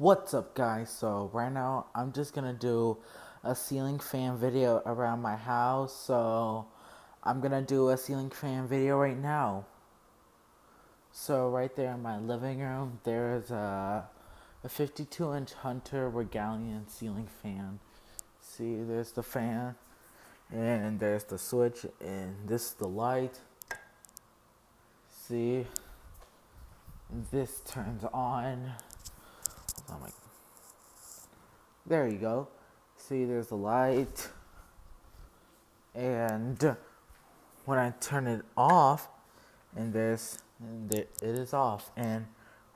What's up, guys? So right now I'm just gonna do a ceiling fan video around my house. So I'm gonna do a ceiling fan video right now. So right there in my living room there's a 52-inch Hunter Regalian ceiling fan. See, there's the fan and there's the switch and this is the light. See, this turns on. Hold on, there you go. See, there's the light. And when I turn it off, it is off. And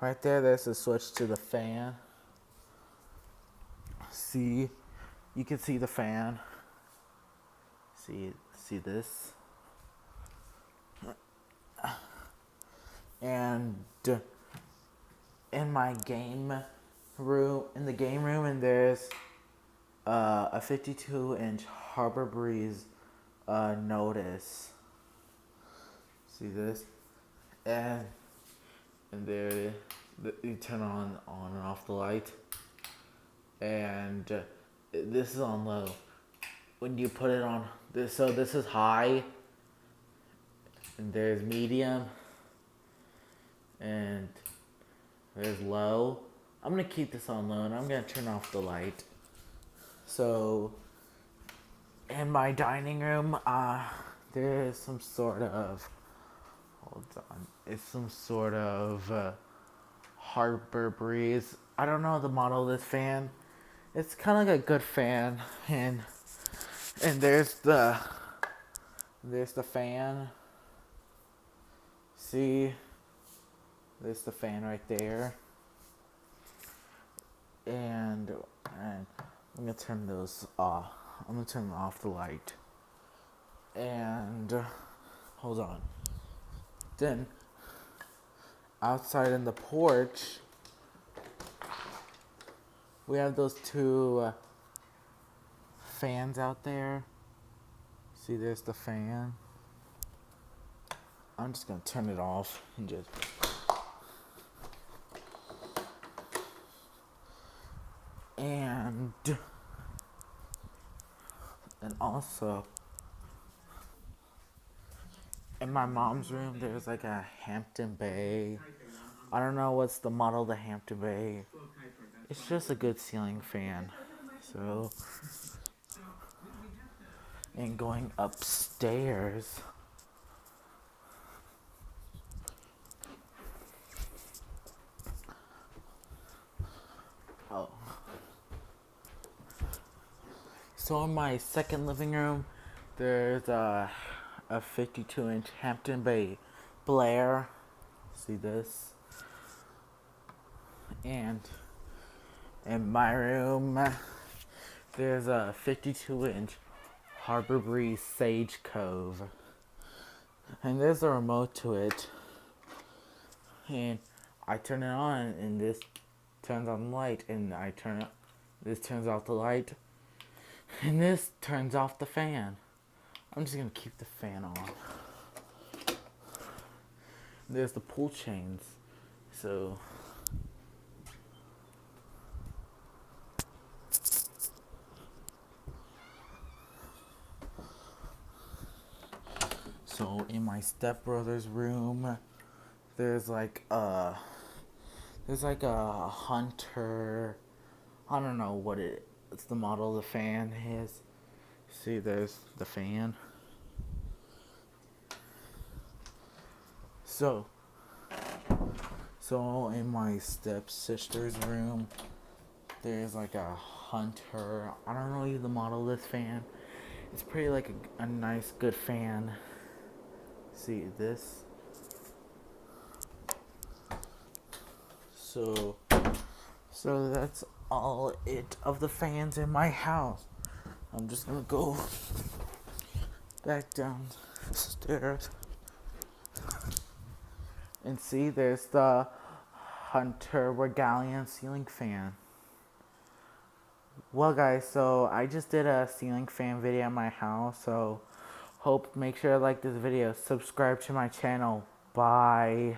right there's a switch to the fan. See, you can see the fan. See this. And in the game room, and there's a 52-inch Harbor Breeze notice. See this? And there you turn on and off the light. And this is on low. When you put it on this is high. And there's medium. And there's low. I'm gonna keep this on low and I'm gonna turn off the light. So in my dining room, there is some sort of Harbor Breeze. I don't know the model of this fan. It's kind of like a good fan, and there's the fan. See, there's the fan right there, and I'm gonna turn those off. I'm gonna turn off the light, and hold on. Then outside in the porch, we have those two fans out there. See, there's the fan. I'm just gonna turn it off and just. And also, in my mom's room, there's like a Hampton Bay. I don't know what's the model of the Hampton Bay. It's just a good ceiling fan. So, and going upstairs, so in my second living room, there's a 52-inch Hampton Bay Blair. See this? And in my room, there's a 52-inch Harbor Breeze Sage Cove. And there's a remote to it. And I turn it on and this turns on the light, and this turns off the light, and this turns off the fan. I'm just gonna keep the fan on. There's the pull chains. So in my stepbrother's room, there's like a Hunter. I don't know what it's the model of the fan is. See, there's the fan. So in my stepsister's room, there's like a Hunter. I don't know the model of this fan. It's pretty like a nice, good fan. See this? So that's all of the fans in my house. I'm just gonna go back downstairs and see, there's the Hunter Regalian ceiling fan. Well, guys, so I just did a ceiling fan video in my house. So make sure to like this video, subscribe to my channel. Bye.